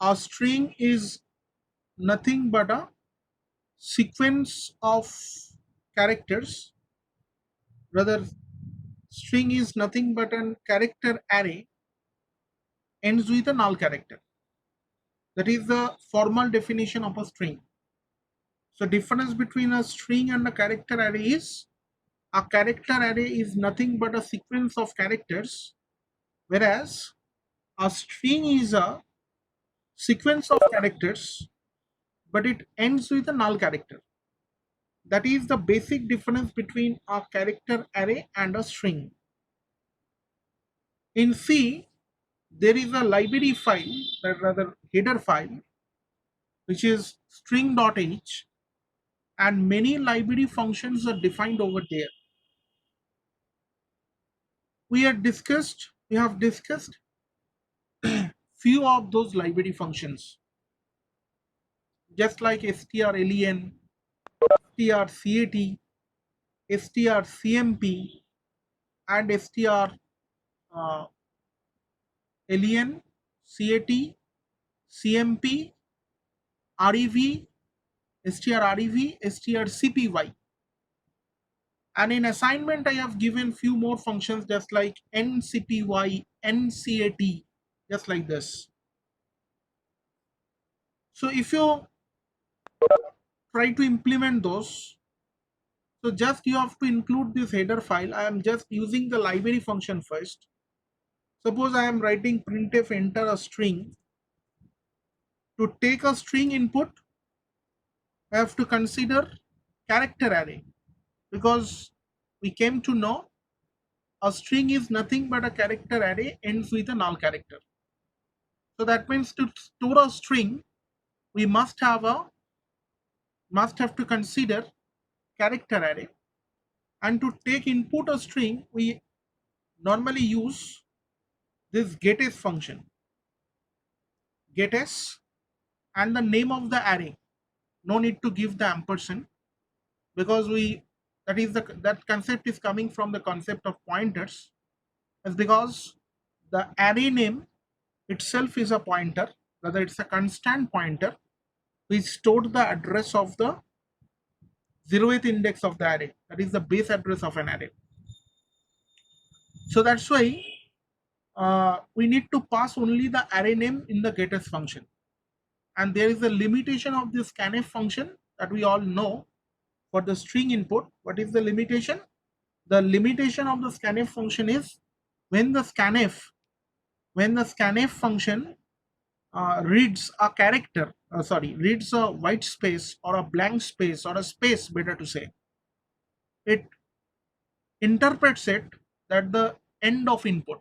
a string is nothing but a sequence of characters. Rather, string is nothing but a character array ends with a null character. That is the formal definition of a string. So difference between a string and a character array is a character array is nothing but a sequence of characters, whereas a string is a sequence of characters but it ends with a null character. That is the basic difference between a character array and a string. In C, there is a library file, that rather header file, which is string.h, and many library functions are defined over there. We have discussed few of those library functions, just like strlen, strcat, strcmp, and strlen, cat, cmp, rev, strrev, strcpy. And in assignment, I have given few more functions just like ncpy, ncat, just like this. So if you try to implement those, so just you have to include this header file. I am just using the library function first. Suppose I am writing printf enter a string. To take a string input, I have to consider character array, because we came to know a string is nothing but a character array ends with a null character. So that means to store a string, we must have to consider character array, and to take input a string, we normally use this getS function. GetS and the name of the array. No need to give the ampersand, because that concept is coming from the concept of pointers. It's because the array name itself is a pointer, whether it's a constant pointer which stored the address of the 0th index of the array, that is the base address of an array. So that's why we need to pass only the array name in the getS function. And there is a limitation of this scanf function that we all know for the string input. What is the limitation? The limitation of the scanf function is when the scanf function reads a character, reads a white space or a blank space or a space, better to say, it interprets it that the end of input.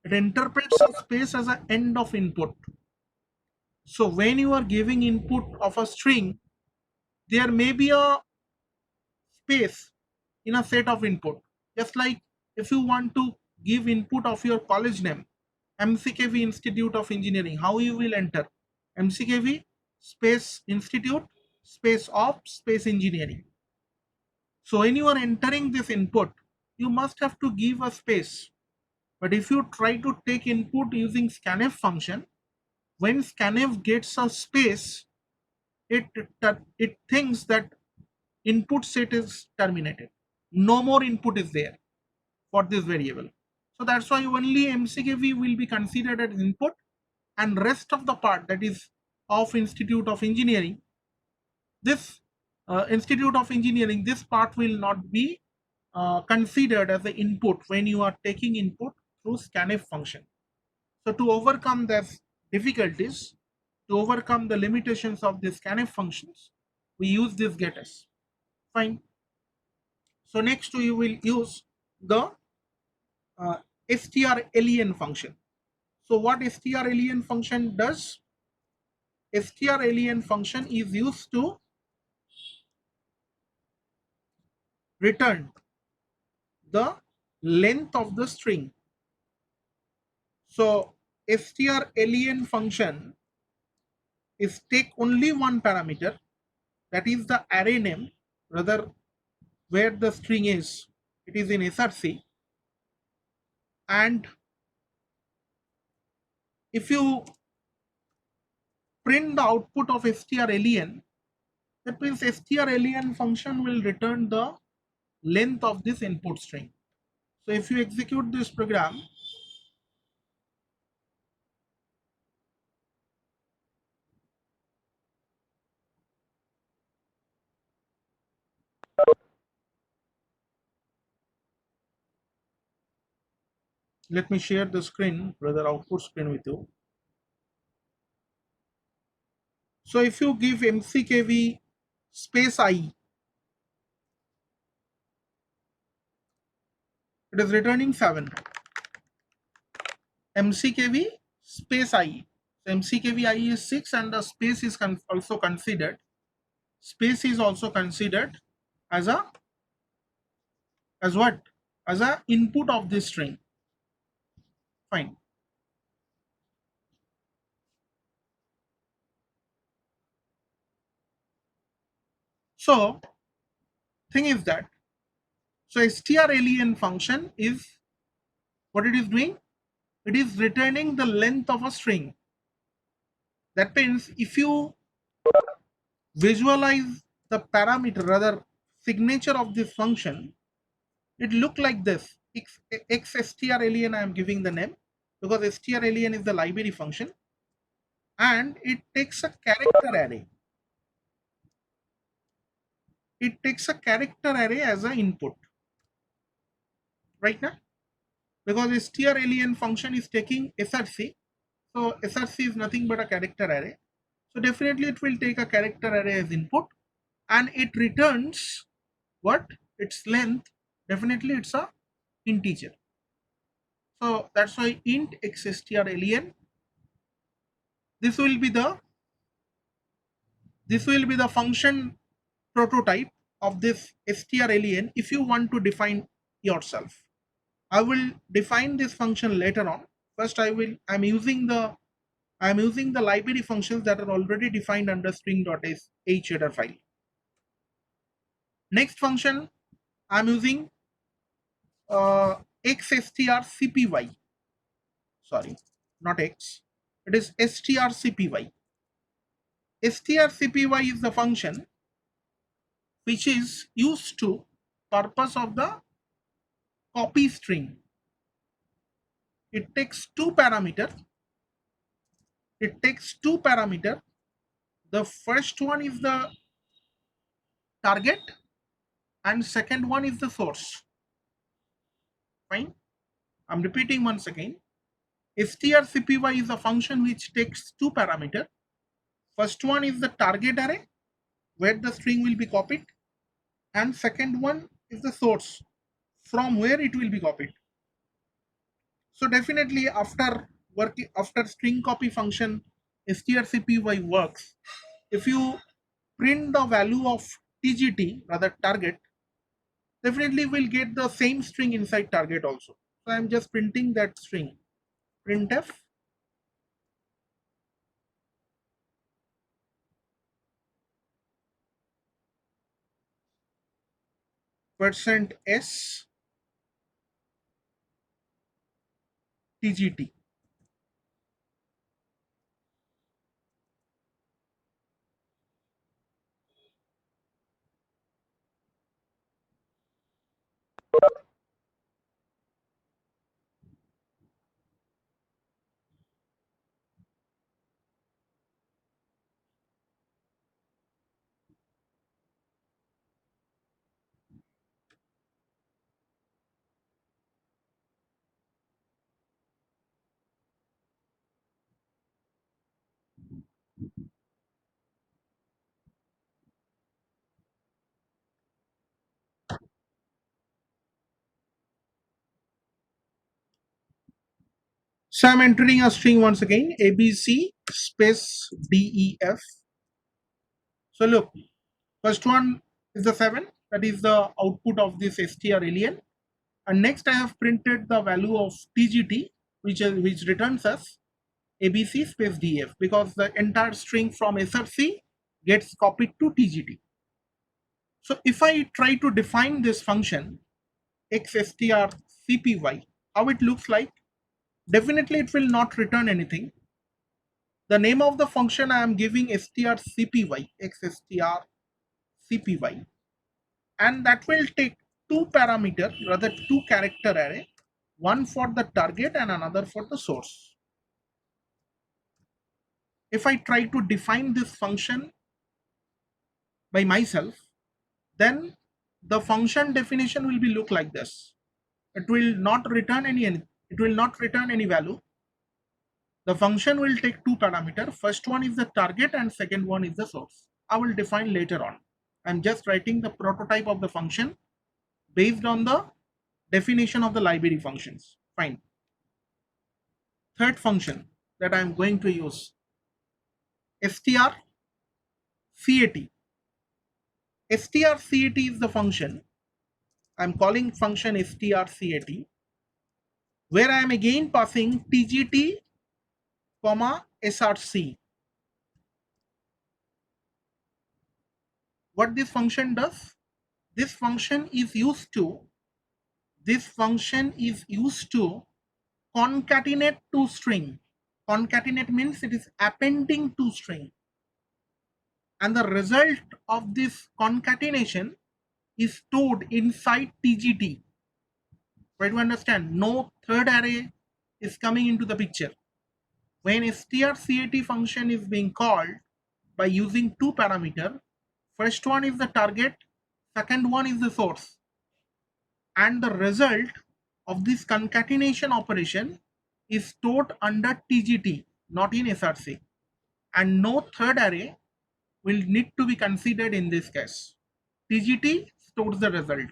It interprets a space as an end of input. So when you are giving input of a string, there may be a space in a set of input. Just like if you want to give input of your college name, MCKV Institute of Engineering, how you will enter? MCKV space Institute space of space engineering. So when you are entering this input, you must have to give a space. But if you try to take input using scanf function, when scanf gets a space, it thinks that input set is terminated. No more input is there for this variable. So that's why only MCKV will be considered as input, and rest of the part, that is of Institute of Engineering, this Institute of Engineering, this part will not be considered as the input when you are taking input through scanf function. So to overcome these difficulties, to overcome the limitations of the scanf functions, we use this getS. Fine. So next we will use the strlen function. So what strlen function does? Strlen function is used to return the length of the string. So strlen function is take only one parameter, that is the array name, rather where the string is, it is in src, and if you print the output of strlen, that means strlen function will return the length of this input string. So if you execute this program, let me share the screen, rather output screen with you. So if you give mckv space I, it is returning 7. mckv space I. So mckv I is 6 and the space is also considered. Space is also considered as a what? As a input of this string. Fine. So thing is that, so strlen function is what it is doing? It is returning the length of a string. That means if you visualize the parameter, rather signature of this function, it look like this. Strlen, I am giving the name because strlen is the library function, and it takes a character array. It takes a character array as an input, right now, because strlen function is taking src. So src is nothing but a character array. So definitely it will take a character array as input, and it returns what? Its length. Definitely it's a integer. So that's why int xstrlen. This will be the function prototype of this strlen if you want to define yourself. I will define this function later on. First I'm using the library functions that are already defined under string.h header file. Next function I'm using xstrcpy. Sorry, not x. It is strcpy. strcpy is the function which is used to purpose of the copy string. It takes two parameters. The first one is the target and second one is the source. Fine. I'm repeating once again. strcpy is a function which takes two parameters. First one is the target array where the string will be copied, and second one is the source from where it will be copied. So definitely after string copy function strcpy works, if you print the value of tgt, rather target, definitely we'll get the same string inside target also. So I'm just printing that string, printf %s tgt. So I'm entering a string once again, abc space def. So look, first one is the 7, that is the output of this strlen, and next I have printed the value of tgt, which returns us abc space def, because the entire string from src gets copied to tgt. So if I try to define this function xstrcpy, how it looks like? Definitely it will not return anything. The name of the function I am giving strcpy, xstrcpy, and that will take two parameter, rather two character array, one for the target and another for the source. If I try to define this function by myself, then the function definition will be look like this. It will not return any value. The function will take two parameters. First one is the target and second one is the source. I will define later on. I'm just writing the prototype of the function based on the definition of the library functions. Fine. Third function that I'm going to use, strcat. strcat is the function. I'm calling function strcat, where I am again passing tgt comma src. What this function does? This function is used to concatenate two string. Concatenate means it is appending two string, and the result of this concatenation is stored inside tgt. Try to understand, no third array is coming into the picture. When strcat function is being called by using two parameters, first one is the target, second one is the source, and the result of this concatenation operation is stored under tgt, not in src, and no third array will need to be considered in this case. tgt stores the result.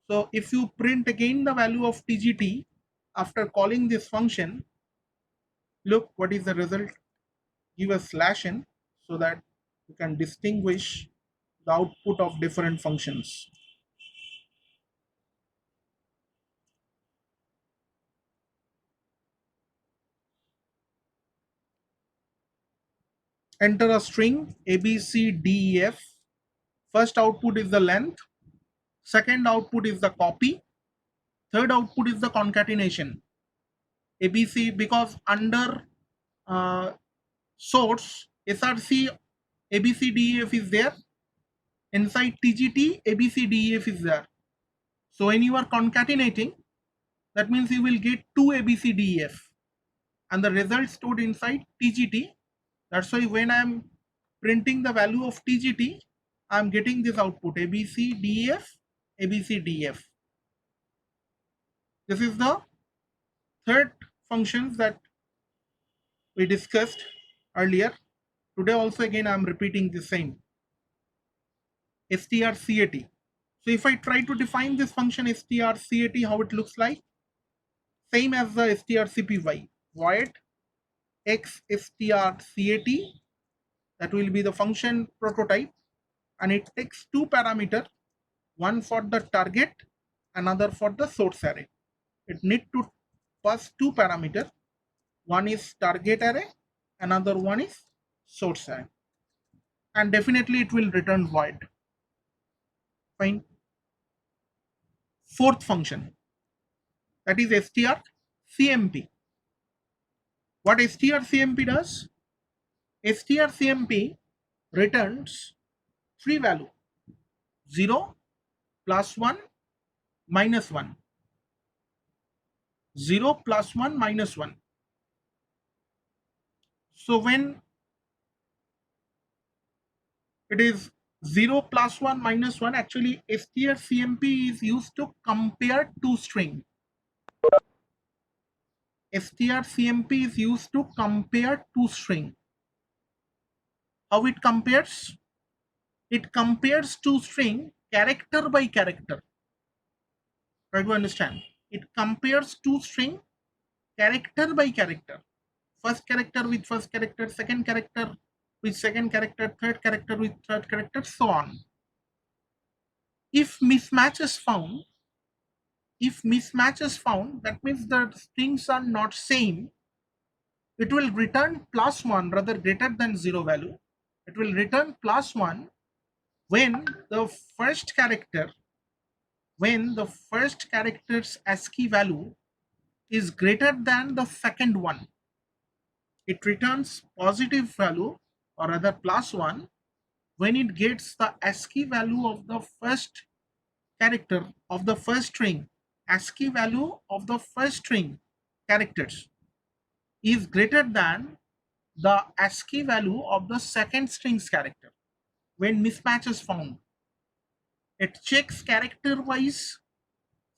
So if you print again the value of tgt after calling this function, look what is the result. Give a slash n so that you can distinguish the output of different functions. Enter a string a, b, c, d, e, f. First output is the length, second output is the copy, third output is the concatenation. ABC, because under source src abcdef is there, inside tgt abcdef is there. So when you are concatenating, that means you will get two abcdef and the result stored inside tgt. That's why when I am printing the value of tgt, I am getting this output abcdef abcdef. This is the third functions that we discussed earlier. Today also again I am repeating the same, strcat. So if I try to define this function strcat, how it looks like, same as the strcpy, void x strcat, that will be the function prototype, and it takes two parameters, one for the target, another for the source array. It need to pass two parameters, one is target array, another one is source array, and definitely it will return void. Fine. Fourth function, that is strcmp. What strcmp does? strcmp returns three value: 0, +1, -1. 0, +1, -1. So when it is 0, +1, -1, actually strcmp is used to compare two string. strcmp is used to compare two string. How it compares? It compares two string character by character. Try to understand. It compares two string character by character. First character with first character, second character with second character, third character with third character, so on. If mismatch is found, that means the strings are not same, it will return +1 rather greater than 0 value. It will return +1 when the first character's ASCII value is greater than the second one. it returns positive value or rather +1 when it gets the ASCII value of the first character of the first string. ASCII value of the first string characters is greater than the ASCII value of the second string's character. When mismatch is found, it checks character wise.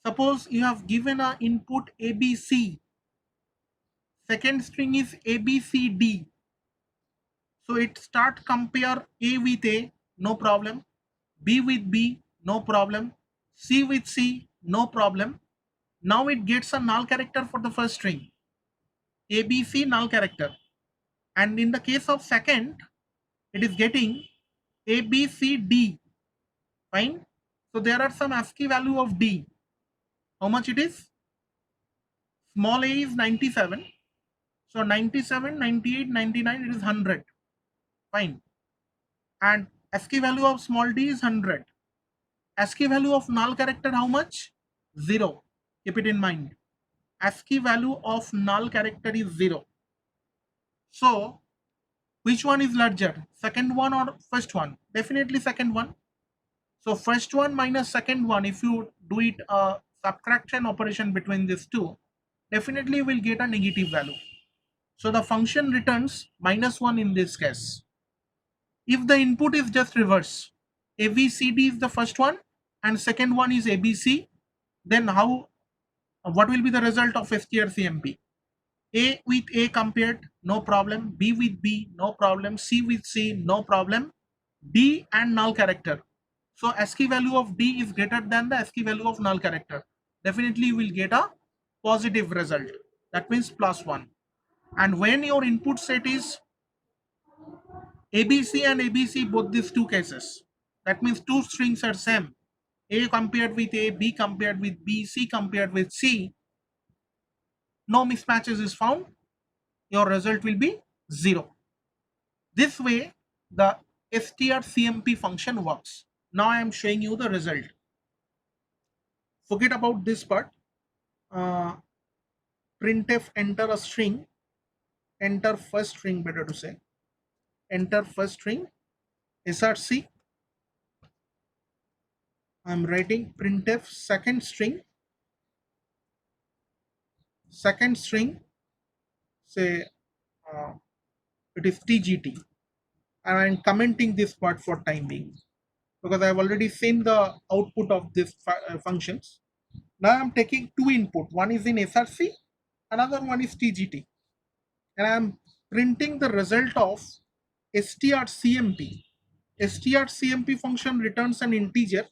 Suppose you have given a input ABC, second string is ABCD, so it start compare A with A, no problem, B with B, no problem, C with C, no problem. Now it gets a null character for the first string, ABC null character, and in the case of second, it is getting ABCD. Fine. So there are some ASCII value of D. How much it is? Small a is 97. So 97, 98, 99, it is 100. Fine. And ASCII value of small d is 100. ASCII value of null character how much? 0. Keep it in mind. ASCII value of null character is 0. So which one is larger? Second one or first one? Definitely second one. So first one minus second one, if you do it a subtraction operation between these two, definitely will get a negative value. So the function returns -1 in this case. If the input is just reverse, ABCD is the first one and second one is ABC, then what will be the result of strcmp? A with A compared, no problem, B with B, no problem, C with C, no problem, D and null character. So ASCII value of D is greater than the ASCII value of null character. Definitely you will get a positive result. That means +1. And when your input set is ABC and ABC, both these two cases, that means two strings are same. A compared with A, B compared with B, C compared with C, no mismatches is found, your result will be 0. This way the strcmp function works. Now I am showing you the result. Forget about this part. Printf enter a string, enter first string, better to say, enter first string, src. I'm writing printf second string, say it is tgt, and I'm commenting this part for time being because I've already seen the output of this functions. Now I'm taking two input, one is in src, another one is tgt, and I'm printing the result of strcmp. strcmp function returns an integer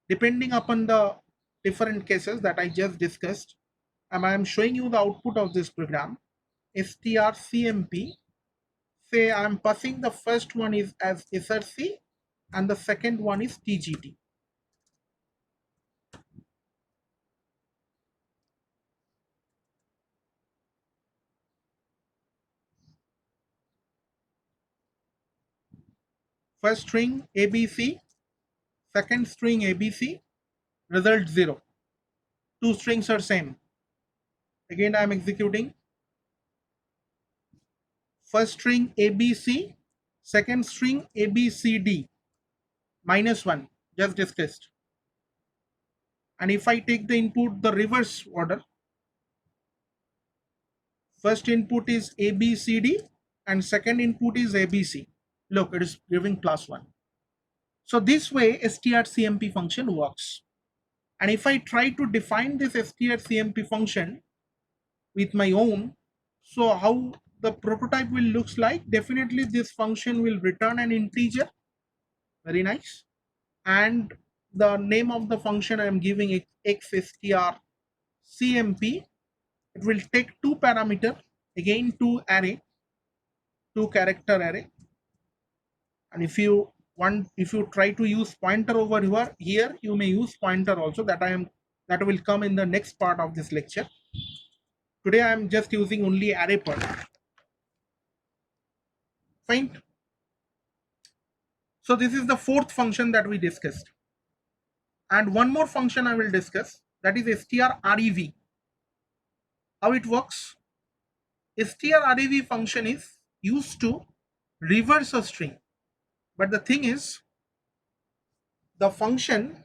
depending upon the different cases that I just discussed, and I am showing you the output of this program. strcmp, say I am passing the first one is as src and the second one is tgt. First string ABC, second string ABC, result 0. Two strings are same. Again I am executing. First string ABC, second string ABCD, -1, just discussed. And if I take the input the reverse order, first input is ABCD and second input is ABC. Look, it is giving +1. So this way strcmp function works. And if I try to define this strcmp function with my own, so how the prototype will looks like, definitely this function will return an integer, very nice, and the name of the function I am giving it xstrcmp. It will take two parameter, again two array, two character array, and if you try to use pointer over here, you may use pointer also, that will come in the next part of this lecture. Today I am just using only array part. Fine. So this is the fourth function that we discussed, and one more function I will discuss, that is strrev. How it works? strrev function is used to reverse a string. But the thing is, the function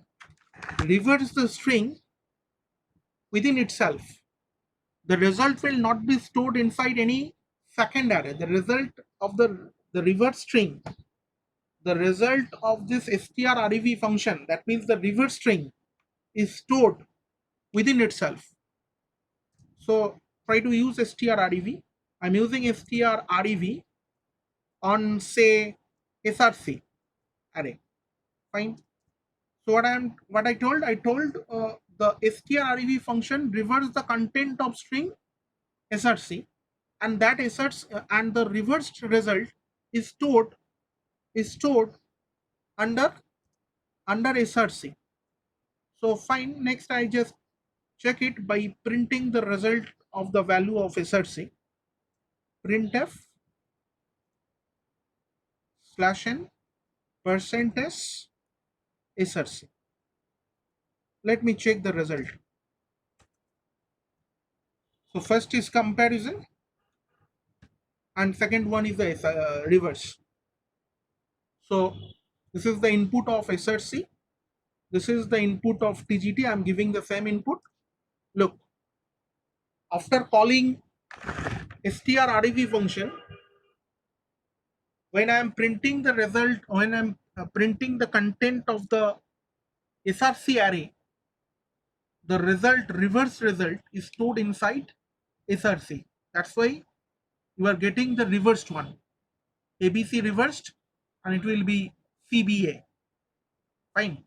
reverses the string within itself. The result will not be stored inside any second array. The result of the reverse string, the result of this strrev function, that means the reverse string, is stored within itself. So try to use strrev. I'm using strrev on, say, src array. Fine. So what I told the strrev function reverse the content of string src, and that and the reversed result is stored under src. So fine. Next, I just check it by printing the result of the value of src. Printf /n %s src. Let me check the result. So first is comparison, and second one is the reverse. So this is the input of src, this is the input of tgt. I'm giving the same input. Look, after calling strrev function, when I am printing the result, when I'm printing the content of the src array, the reverse result is stored inside src. That's why you are getting the reversed one, abc reversed, and it will be cba. Fine.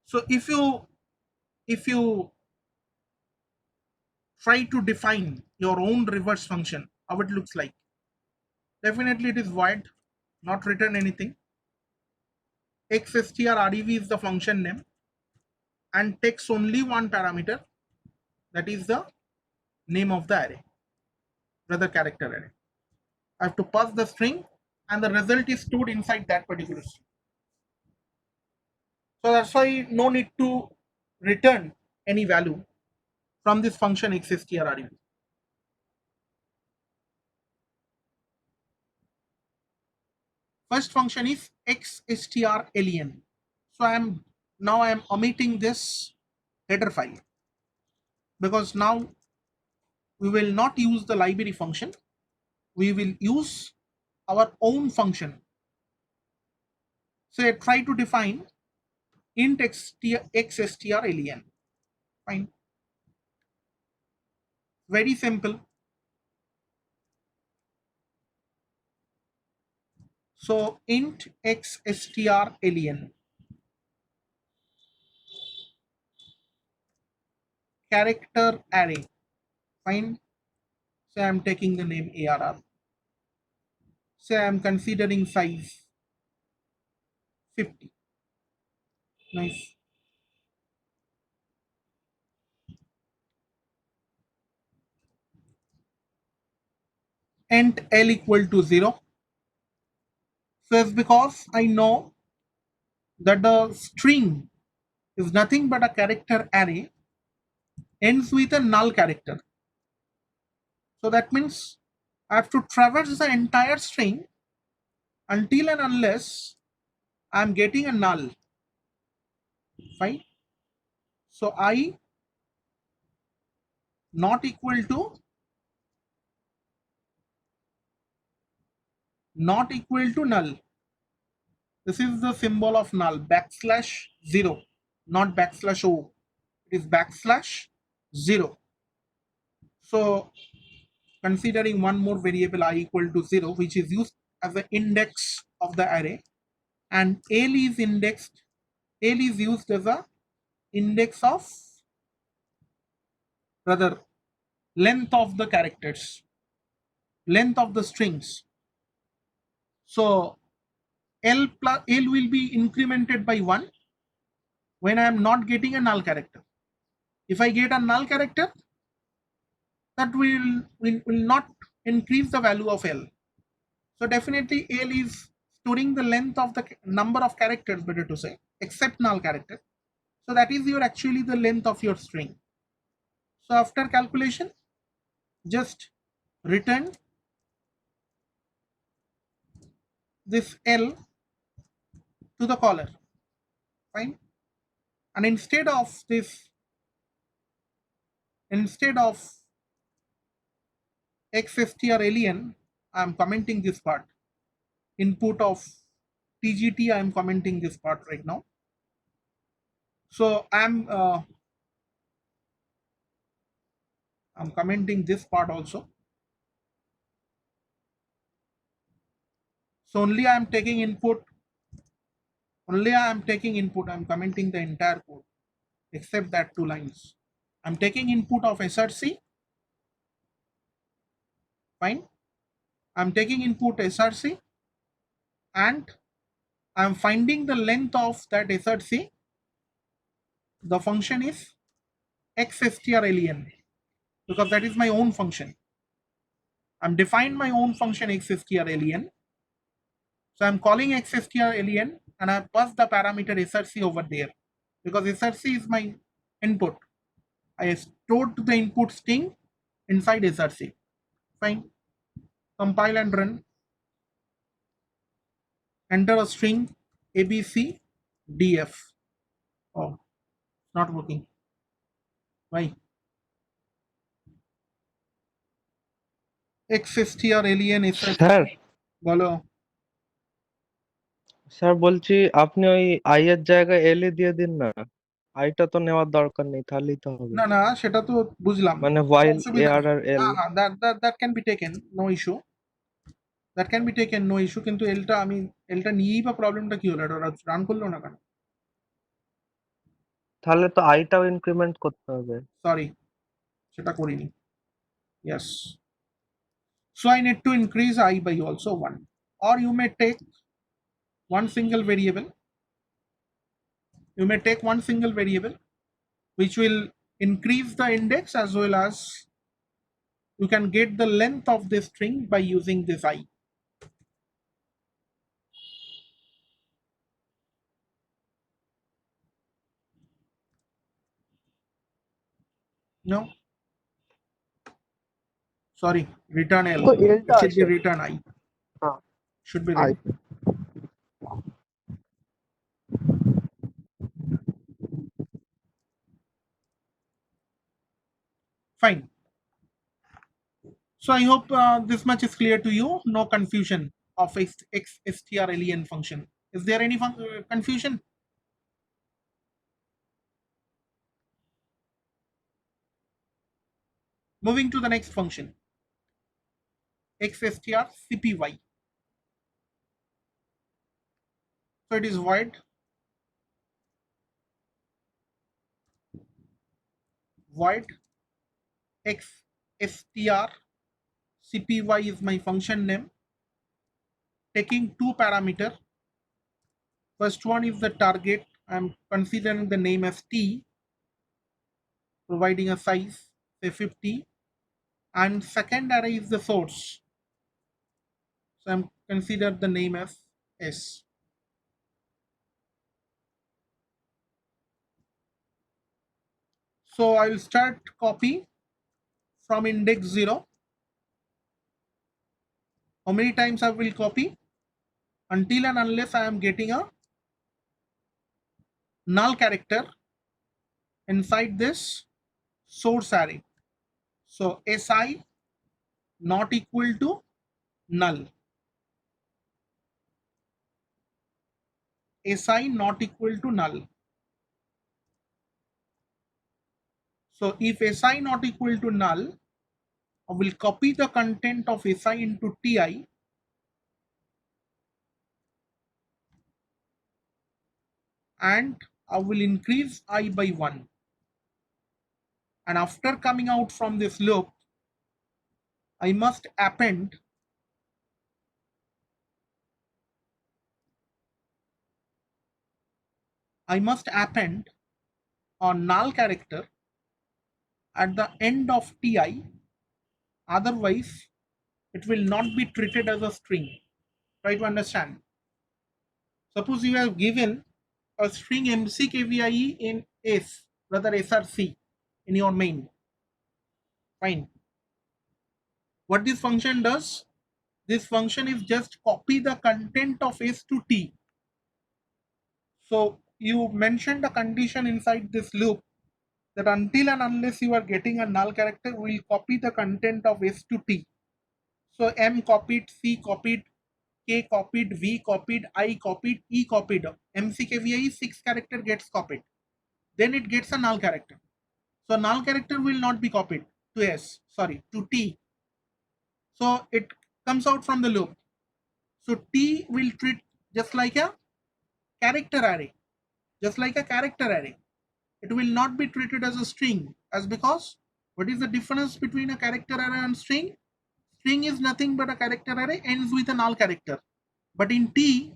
So if you try to define your own reverse function, how it looks like, definitely it is void, not written anything. xstrrev is the function name and takes only one parameter, that is the name of the array, rather character array. I have to pass the string and the result is stored inside that particular string. So that's why no need to return any value from this function xstrrev. First function is xstrlen. So I am omitting this header file, because now we will not use the library function, we will use our own function. So I try to define int xstrlen. Fine. Very simple. So int xstrlen, character array. Fine. So I am taking the name ARR. So I am considering size 50. Nice. Int L equal to 0. So it's because I know that the string is nothing but a character array, ends with a null character. So that means I have to traverse the entire string until and unless I am getting a null. Fine. So I not equal to null. This is the symbol of null, \0, not \o. It is \0. So considering one more variable I equal to 0, which is used as the index of the array, and L is used as a index of, rather, length of the characters, length of the strings. So L will be incremented by 1 when I am not getting a null character. If I get a null character, that will not increase the value of L. So definitely L is storing the length of the number of characters, better to say, except null character. So that is actually the length of your string. So after calculation, just return this L to the caller. Fine. And instead of xstr_alien, I am commenting this part. Input of TGT, I am commenting this part right now. So I'm commenting this part also. So only I am taking input. I'm commenting the entire code except that 2 lines. I'm taking input of SRC. Fine. I'm taking input SRC and I'm finding the length of that SRC. The function is xstr_alien because that is my own function. I'm defined my own function xstr_alien. So I'm calling xstr_alien and I pass the parameter SRC over there because SRC is my input. I stored the input string inside SRC. Fine. Compile and run. Enter a string ABCDF. Oh, not working. Why? xstr_alien SRC. Sir বলো। Sir বলছি আপনি ওই I এর জায়গায় এলই দিয়ে দিন না, আইটা তো নেওয়ার দরকার নেই, তাহলেই তো হবে। না না সেটা তো বুঝলাম, মানে হোয়াইল অসুবিধা এআর নেই। আর এল। হ্যাঁ হ্যাঁ, that can be taken, no issue. That can be taken, no issue. কিন্তু এলটা নিয়েই বা প্রবলেমটা কি হলো? এটা ওরা রান করলো না কেন? তাহলে তো আইটাও ইনক্রিমেন্ট করতে হবে। সরি, সেটা করিনি। Yes. So I need to increase I by also 1. Or you may take one single variable. You may take one single variable which will increase the index as well as you can get the length of the string by using this I. No? Sorry, return L. তো It এলটা should be আছে। return I. হ্যাঁ, Should be I. ready. Fine. So I hope this much is clear to you. No confusion of xstr_alien function. Is there any confusion? Moving to the next function, xstr_cpy. So it is void xstr_cpy is my function name, taking 2 parameter. First one is the target. I'm considering the name as t, providing a size say 50, and second array is the source. So I'm consider the name as s. So I will start copy from index 0. How many times I will copy? Until and unless I am getting a null character inside this source array. So si not equal to null. Si not equal to null. So if si not equal to null, I will copy the content of si into ti and I will increase I by 1. And after coming out from this loop, I must append a null character at the end of ti, otherwise it will not be treated as a string. Try to understand. Suppose you have given a string mckvie in s, rather src in your main. Fine. What this function does, this function is just copy the content of s to t. So you mentioned a condition inside this loop that until and unless you are getting a null character, we will copy the content of s to t. So m copied, c copied, k copied, v copied, I copied, e copied. MCKVI 6 character gets copied. Then it gets a null character. So null character will not be copied to s, sorry, to t. So it comes out from the loop. So t will treat just like a character array, just like a character array. It will not be treated as a string, as because what is the difference between a character array and string? String is nothing but a character array ends with a null character. But in T,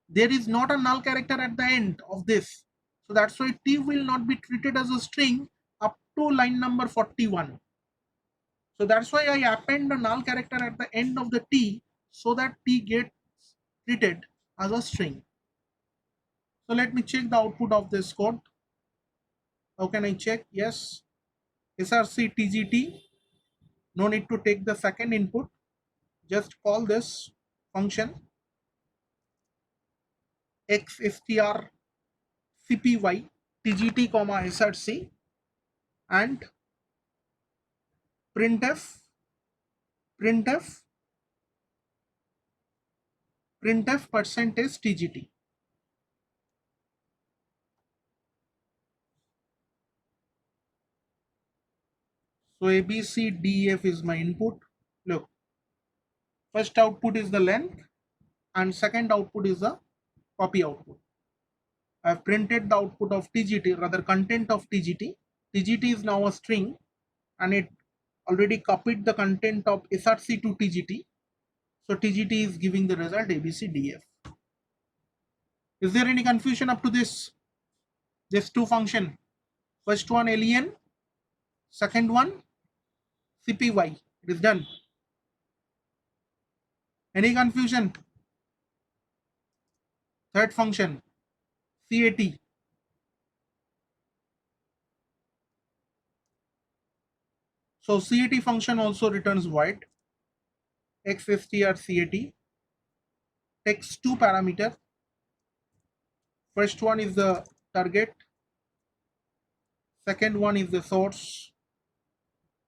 there is not a null character at the end of this. So that's why T will not be treated as a string up to line number 41. So that's why I append a null character at the end of the T so that T gets treated as a string. So let me check the output of this code. How can I check? Yes, src tgt. No need to take the second input. Just call this function xstr cpy tgt comma src and printf percentage tgt. So abcdef is my input. Look, first output is the length and second output is the copy output. I have printed the output of tgt, rather content of tgt. Tgt is now a string and it already copied the content of src to tgt. So tgt is giving the result abcdef. Is there any confusion up to this? This two function. First one len, second one cpy. It is done. Any confusion? Third function cat. So cat function also returns void xstr cat, takes two parameters. First one is the target, second one is the source,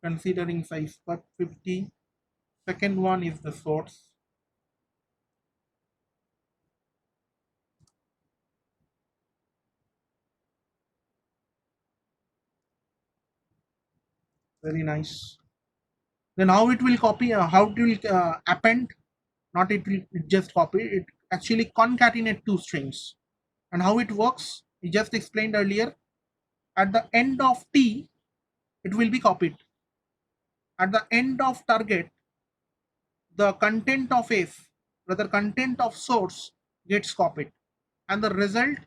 considering size per 50. Second one is the source. Very nice. Then how it will copy, how it will append, not it will just copy, it actually concatenate two strings. And how it works, we just explained earlier. At the end of t, it will be copied. At the end of target, the content of f, rather content of source gets copied. And the result,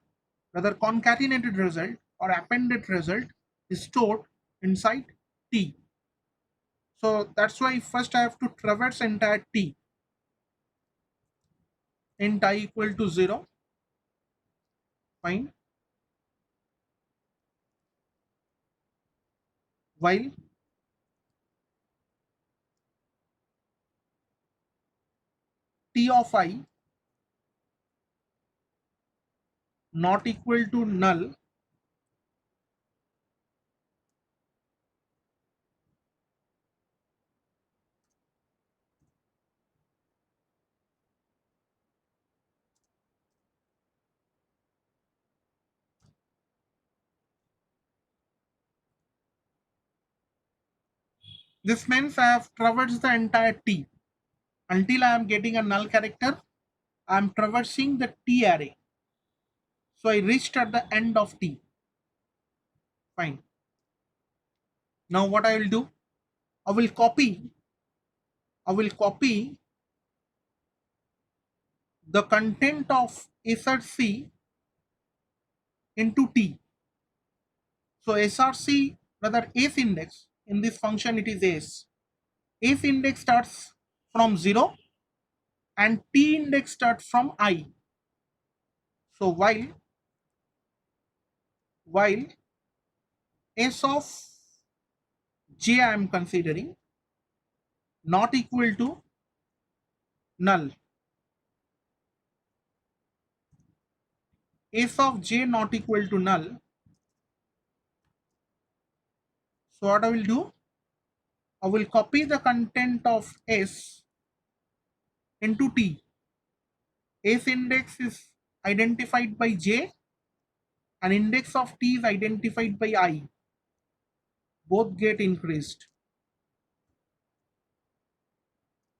whether concatenated result or appended result, is stored inside T. So that's why first I have to traverse entire T. Int I equal to 0. Fine. While T of I not equal to null, this means I have traversed the entire T. Until I am getting a null character, I am traversing the T array. So I reached at the end of T. Fine. Now what I will do? I will copy the content of src into T. So src, rather s index, in this function it is s. S index starts from 0 and T index starts from I. So while s of j I am considering, not equal to null. S of j not equal to null. So what I will do, I will copy the content of S into T. S index is identified by j and index of T is identified by I. Both get increased.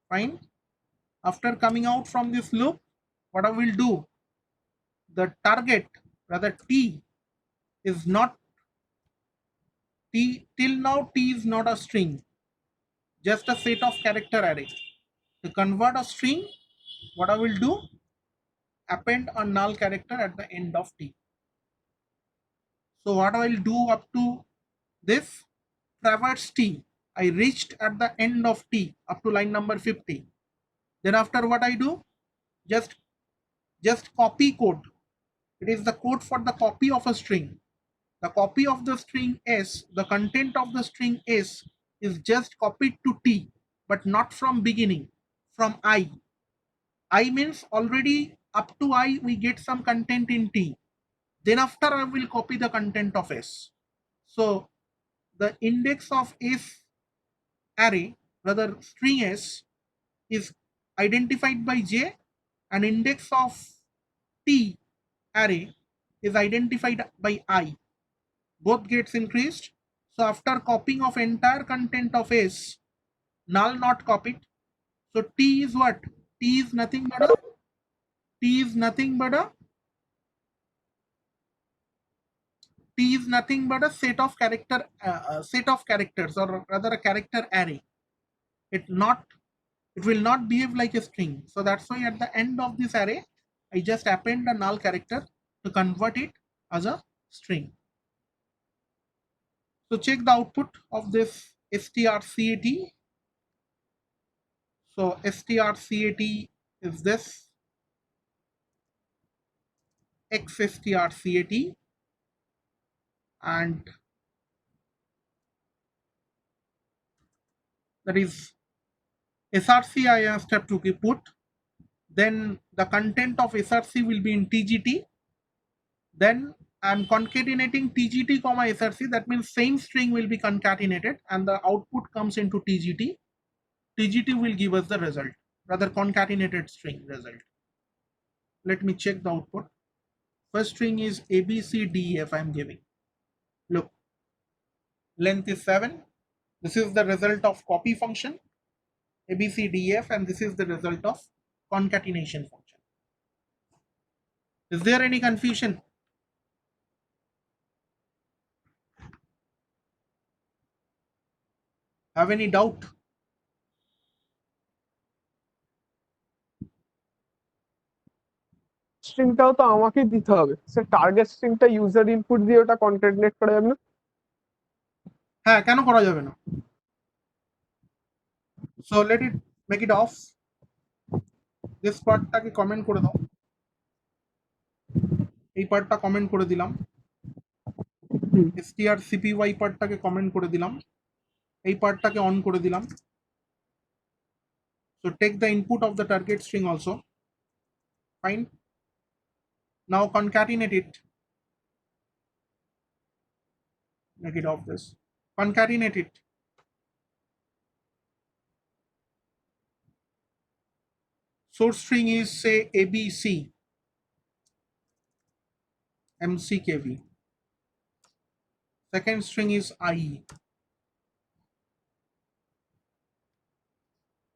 Fine. After coming out from this loop, what I will do, the target, rather T, is not T. Till now T is not a string, just a set of character array. To convert a string, what I will do, append a null character at the end of T. So what I will do up to this, traverse T, I reached at the end of T up to line number 50. Then after what I do, just copy code. It is the code for the copy of a string. The copy of the string S, the content of the string S is just copied to T, but not from beginning, from I. I means already up to I we get some content in T. Then after I will copy the content of S. So the index of S array, rather string S, is identified by J, and index of T array is identified by I. Both gets increased. So after copying of entire content of S, null not copied. So T is what? T is nothing but a T is nothing but a T is nothing but a set of characters, or rather a character array. It will not behave like a string. So that's why at the end of this array, I just append a null character to convert it as a string. So check the output of this strcat. So strcat is this xstrcat, and that is src I have step to be put. Then the content of src will be in tgt. Then I'm concatenating tgt comma src. That means same string will be concatenated and the output comes into tgt. TGT will give us the result, rather concatenated string result. Let me check the output. First string is ABCDEF I'm giving. Look, length is 7. This is the result of copy function, ABCDEF, and this is the result of concatenation function. Is there any confusion? Have any doubt? স্ট্রিংটাও তো আমাকেই দিতে হবে, সে target স্ট্রিংটা user input দিয়ে ওটা concatenate করা যাবে না? হ্যাঁ, কেন করা যাবে না? So let it make it off. This পার্টটাকে কমেন্ট করে দাও। এই পার্টটা কমেন্ট করে দিলাম। strcpy পার্টটাকে কমেন্ট করে দিলাম। এই পার্টটাকে অন করে দিলাম। So take the input of the target string also. Fine. Now concatenate it. Make it off this. Concatenate it. Source string is say ABC MCKV. Second string is IE.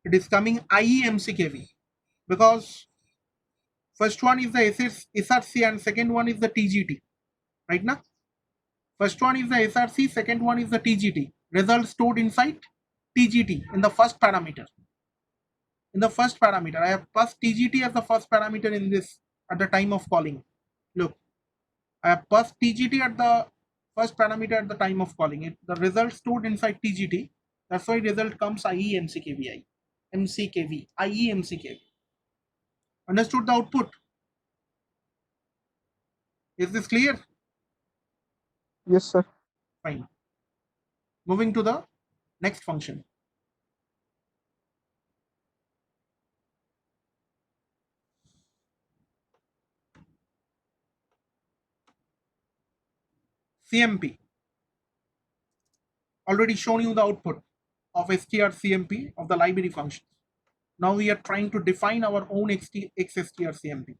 It is coming IE MCKV because first one is the SRC and second one is the TGT. Right now? First one is the SRC, second one is the TGT. Result stored inside TGT in the first parameter. In the first parameter, I have passed TGT as the first parameter in this at the time of calling. Look, I have passed TGT at the first parameter at the time of calling it. The result stored inside TGT. That's why result comes IE MCKVI. MCKV. IE MCKV. Understood the output? Is this clear? Yes, sir. Fine. Moving to the next function. CMP. Already shown you the output of strcmp of the library functions. Now we are trying to define our own xstrcmp.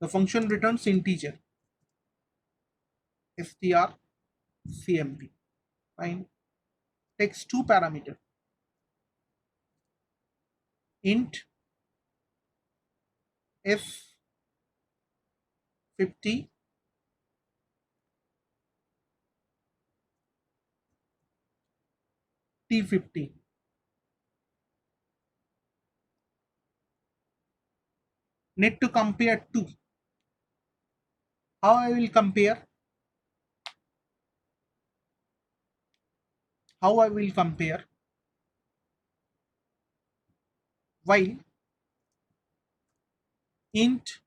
The function returns integer strcmp. Fine. Takes two parameters, int f50 t50. Need to compare two. How I will compare? How I will compare? While int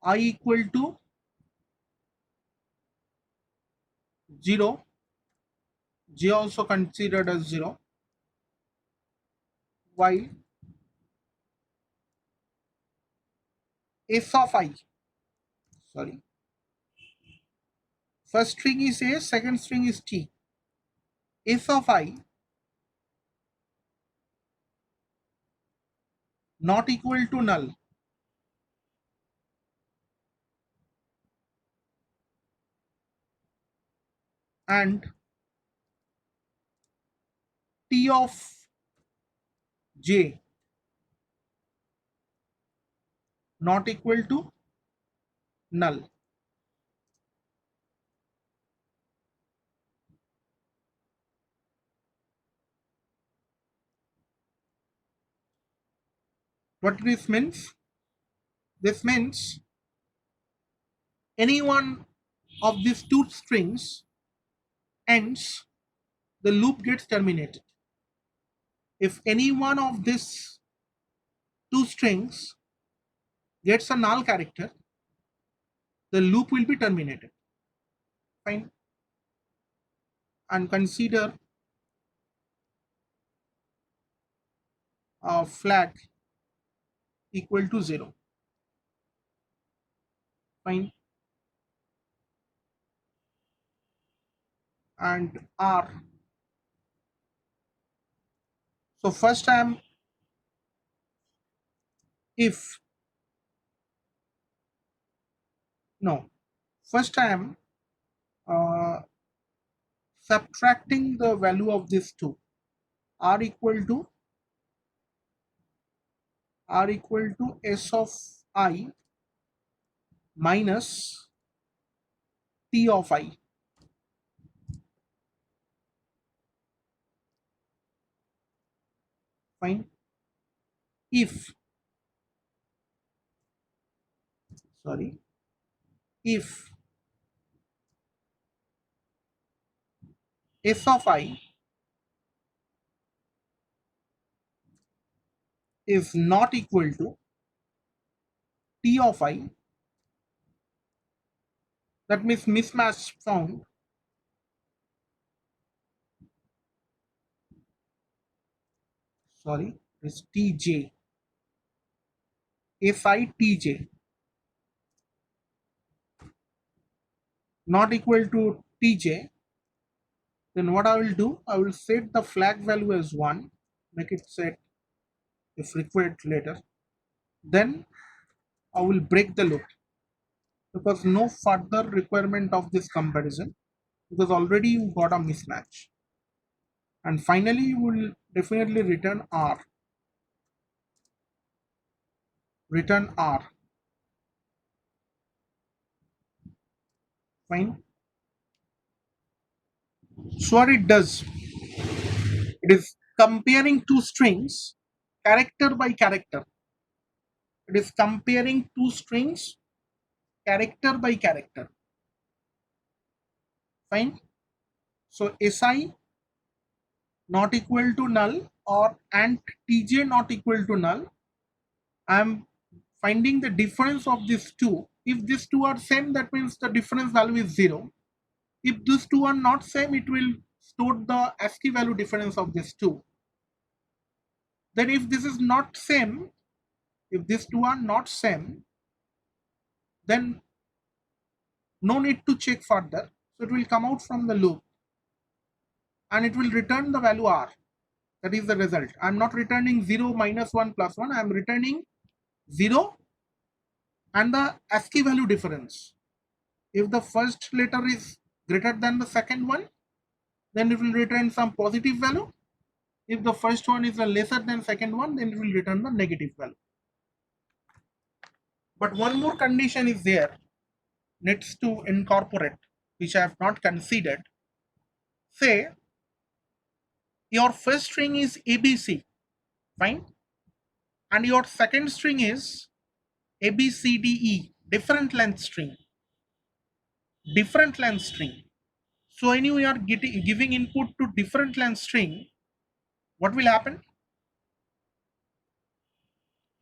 I equal to 0, j also considered as 0, while s of I, sorry, first string is a, second string is t. S of I not equal to null, and t of j not equal to null. What this means? This means any one of these two strings ends, the loop gets terminated. If any one of these two strings gets a null character, the loop will be terminated. Fine. And consider a flag equal to 0. Fine. And R. So first I am, if, no, first I am subtracting the value of these two. R equal to S of I minus T of I. Fine. If, sorry, if S of I is not equal to T of I, that means mismatch found, sorry, is Tj, Si Tj not equal to Tj, then what I will do, I will set the flag value as 1, make it set if required later. Then I will break the loop, because no further requirement of this comparison, because already you got a mismatch. And finally you will definitely return R. Return R. Fine. So what it does, it is comparing two strings character by character. It is comparing two strings character by character. Fine. So Si not equal to null or and Tj not equal to null. I am finding the difference of these two. If these two are same, that means the difference value is 0. If these two are not same, it will store the ASCII value difference of these two. Then if this is not same, if these two are not same, then no need to check further. So it will come out from the loop and it will return the value r. That is the result. I'm not returning 0, -1, +1. I'm returning 0 and the ASCII value difference. If the first letter is greater than the second one, then it will return some positive value. If the first one is lesser than second one, then it will return the negative value. But one more condition is there, needs to incorporate, which I have not considered. Say your first string is ABC, fine, and your second string is ABCDE, different length string. So when you are giving input to different length string, what will happen?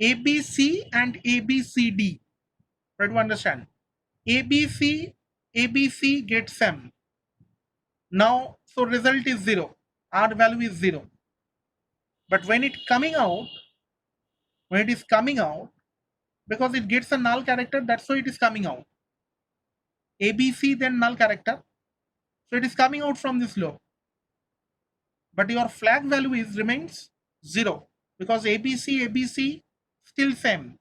ABC and ABCD, try to understand. ABC gets same. Now, so result is 0, R value is 0. But when it is coming out, because it gets a null character, that's why it is coming out. ABC then null character, so it is coming out from this loop. But your flag value remains 0 because ABC still same,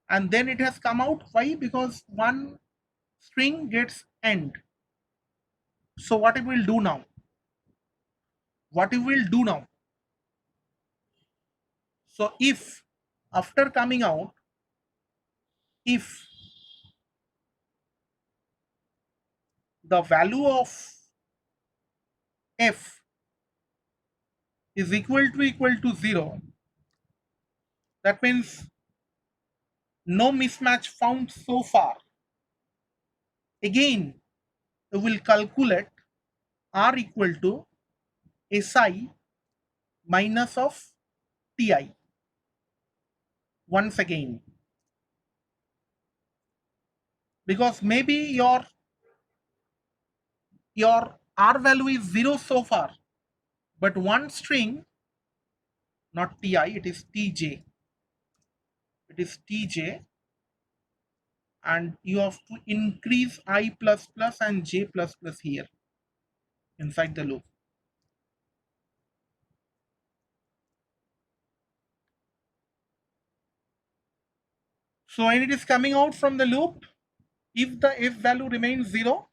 and then it has come out. Why? Because one string gets end. So what it will do now? So if after coming out, if the value of f is equal to 0, that means no mismatch found so far. Again, we will calculate r equal to Si minus of Ti once again, because maybe your r value is 0 so far, but one string, not Ti, it is Tj, and you have to increase I plus plus and j plus plus here inside the loop. So when it is coming out from the loop, if the f value remains 0,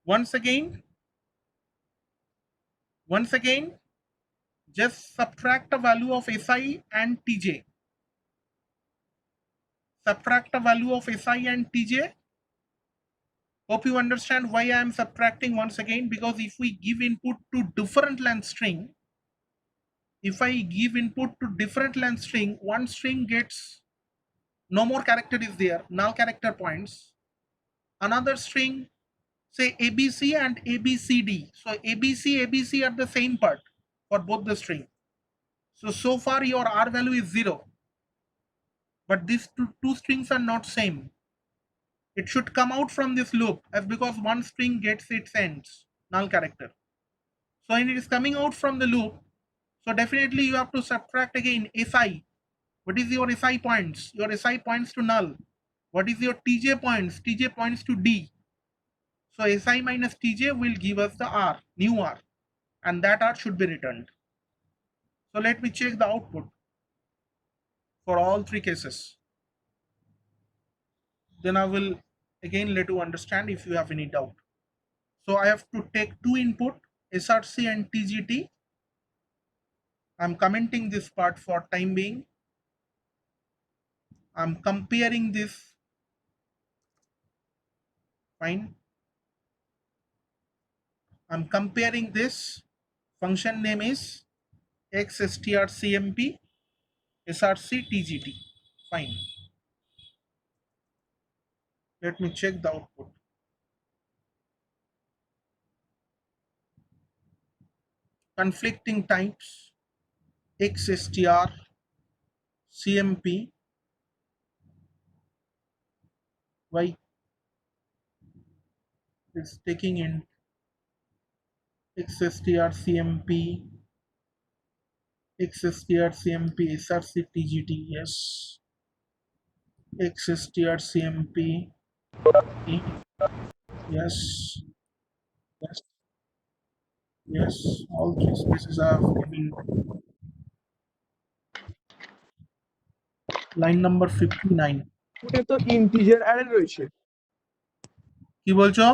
once again just subtract the value of Si and Tj. Hope you understand why I am subtracting once again, because if we give input to different length string, one string gets no more character is there, null character points. Another string, say ABC and ABCD. So ABC are the same part for both the string. So far your R value is 0. But these two strings are not same. It should come out from this loop as because one string gets its ends, null character. So when it is coming out from the loop, so definitely you have to subtract again Si. What is your Si points? Your Si points to null. What is your Tj points? Tj points to D. So Si minus Tj will give us the R, new R, and that R should be returned. So let me check the output for all three cases. Then I will again let you understand if you have any doubt. So I have to take two input, SRC and TGT. I'm commenting this part for time being. I'm comparing this. Fine. I'm comparing this. Function name is xstrcmp src tgt. Fine. Let me check the output. Conflicting types xstr cmp. Why? It's taking in xstr cmp src tgt. Yes, xstr cmp Yes, yes, yes. All three spaces have given. Line number 59. ওটা তো integer array রয়েছে। কি বলছো?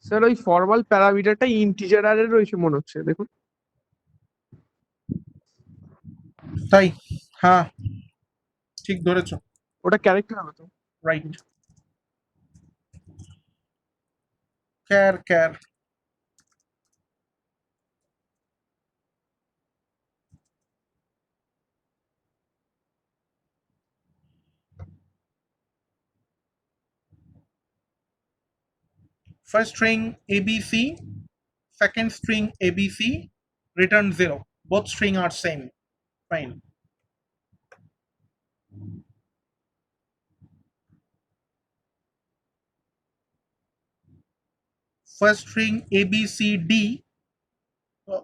Sir ওই formal প্যারামিটারটা integer array রয়েছে মনে হচ্ছে, দেখুন। তাই? হ্যাঁ, ঠিক ধরেছো। ওটা ক্যারেক্টার হবে তো। Right. care. First string ABC, second string ABC, return 0. Both string are same. Fine. First string ABCD,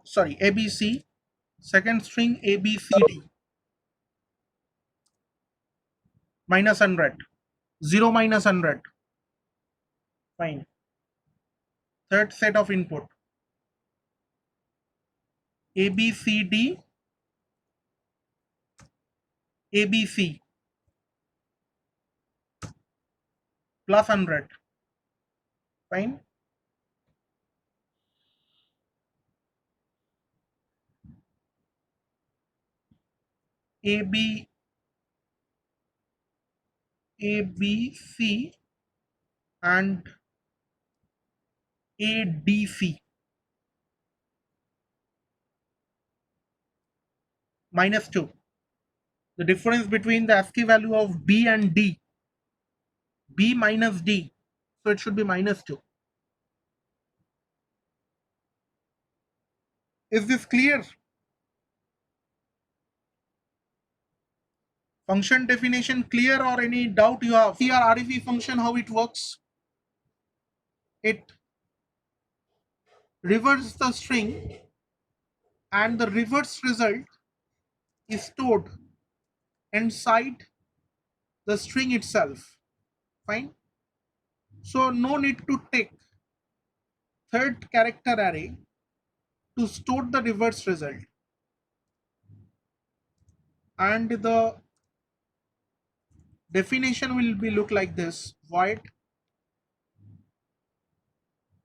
sorry, ABC, second string ABCD, minus 100, 0 minus 100. Fine. Third set of input, ABCD, ABC, plus 100. Fine. AB, ABC and ADC, minus 2. The difference between the ASCII value of B and D, B minus D, so it should be minus 2. Is this clear? Function definition clear, or any doubt you have? See our REV function, how it works. It reverses the string and the reverse result is stored inside the string itself. Fine. So no need to take third character array to store the reverse result. And the definition will be look like this: void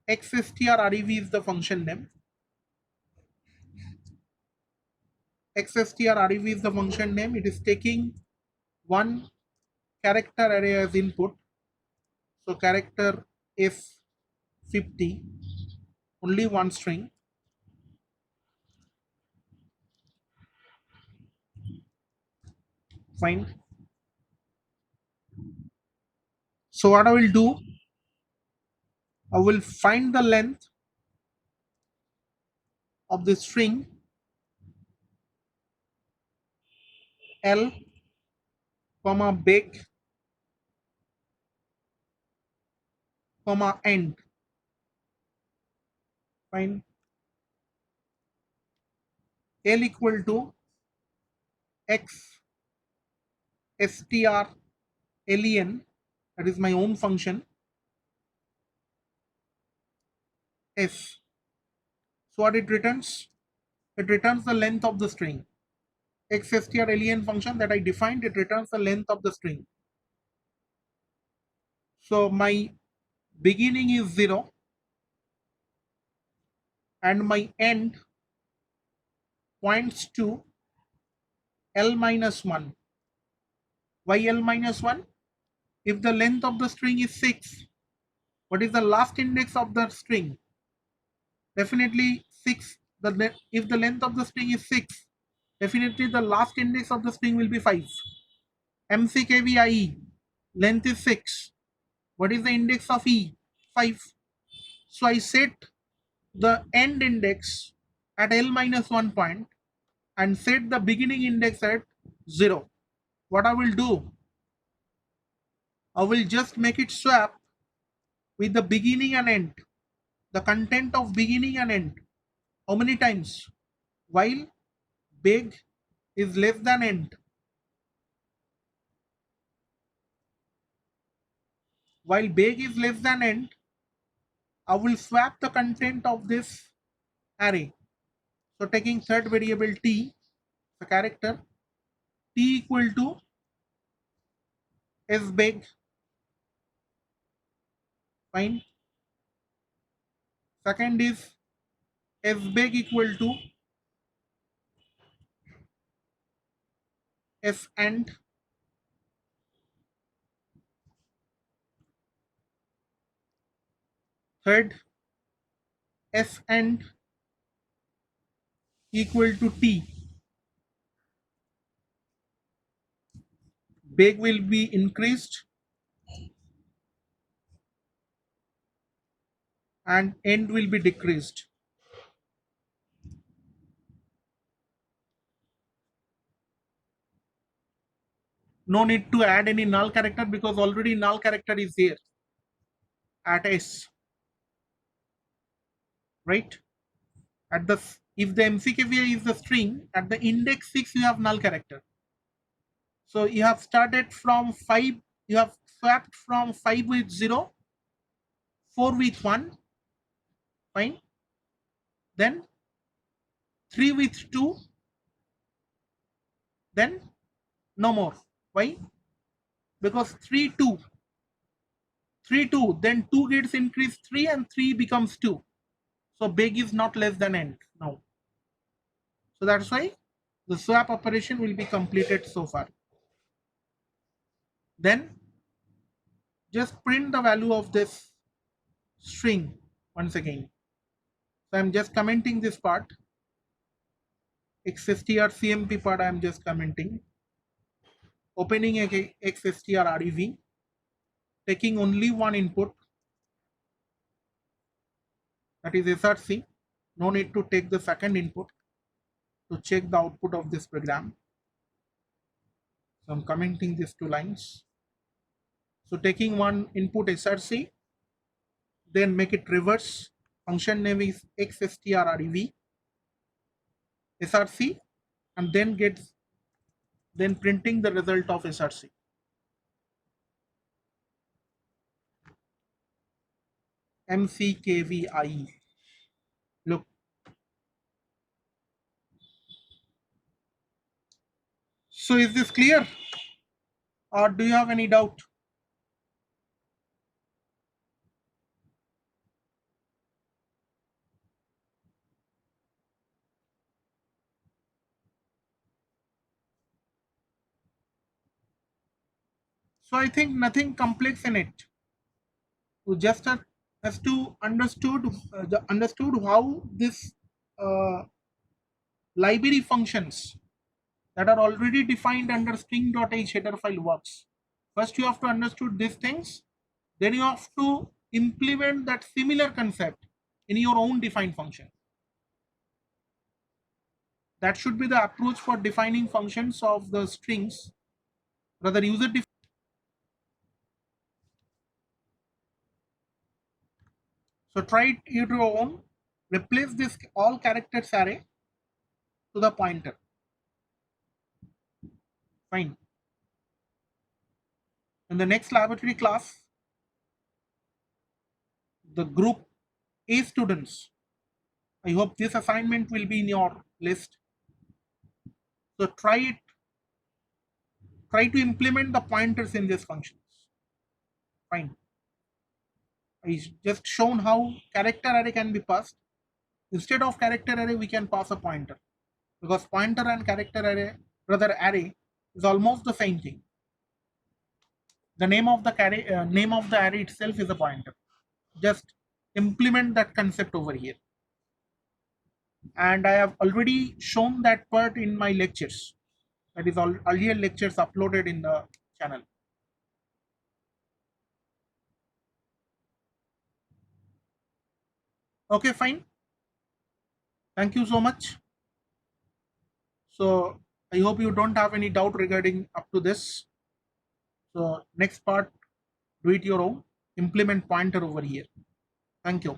xstrrev is the function name. Xstrrev is the function name. It is taking one character array as input. So character is 50, only one string. Fine. So what I will do, I will find the length of the string L, comma big, comma end. Fine. L equal to x str len, that is my own function, s. So what it returns? It returns the length of the string. Xstr len function that I defined, it returns the length of the string. So my beginning is 0 and my end points to L minus 1. Why L minus 1? If the length of the string is 6, what is the last index of the string? Definitely 6. If the length of the string is 6, definitely the last index of the string will be 5. MCKVIE, length is 6. What is the index of E? 5. So I set the end index at L minus 1 point and set the beginning index at 0. What I will do, I will just make it swap with the beginning and end, the content of beginning and end. How many times? While big is less than end. while big is less than end, I will swap the content of this array. So taking third variable t, the character, t equal to s big, fine. Second is s big equal to s end. Third, s end equal to t. Big will be increased and end will be decreased. No need to add any null character because already null character is here at s, right? At the, if the MCKVA is the string, at the index 6 you have null character. So you have started from 5, you have swapped from 5 with 0, 4 with 1, fine. Then 3 with 2, then no more. Why? Because 3, 2, 3, 2, then 2 gets increased 3 and 3 becomes 2. So big is not less than end now. So that's why the swap operation will be completed so far. Then just print the value of this string once again. So I'm just commenting this part. XSTR CMP part I'm just commenting. Opening a XSTR REV, taking only one input, that is SRC. No need to take the second input to check the output of this program. So I'm commenting these two lines. So taking one input SRC, then make it reverse. Function name is XSTR-REV, SRC, and then printing the result of SRC. MCKVIE. Look. So is this clear? Or do you have any doubt? So I think nothing complex in it. You just has to understood how this library functions that are already defined under string.h header file works. First you have to understood these things, then you have to implement that similar concept in your own defined function. That should be the approach for defining functions of the strings, rather user defined. So try it your own, replace this all characters array to the pointer. Fine. In the next laboratory class, the group A students, I hope this assignment will be in your list. So try to implement the pointers in these functions. Fine. I just shown how character array can be passed. Instead of character array, we can pass a pointer, because pointer and character array, rather array, is almost the same thing. The name of the array itself is a pointer. Just implement that concept over here. And I have already shown that part in my lectures. That is all earlier lectures uploaded in the channel. Okay, fine. Thank you so much. So I hope you don't have any doubt regarding up to this. So next part, do it your own, implement pointer over here. Thank you.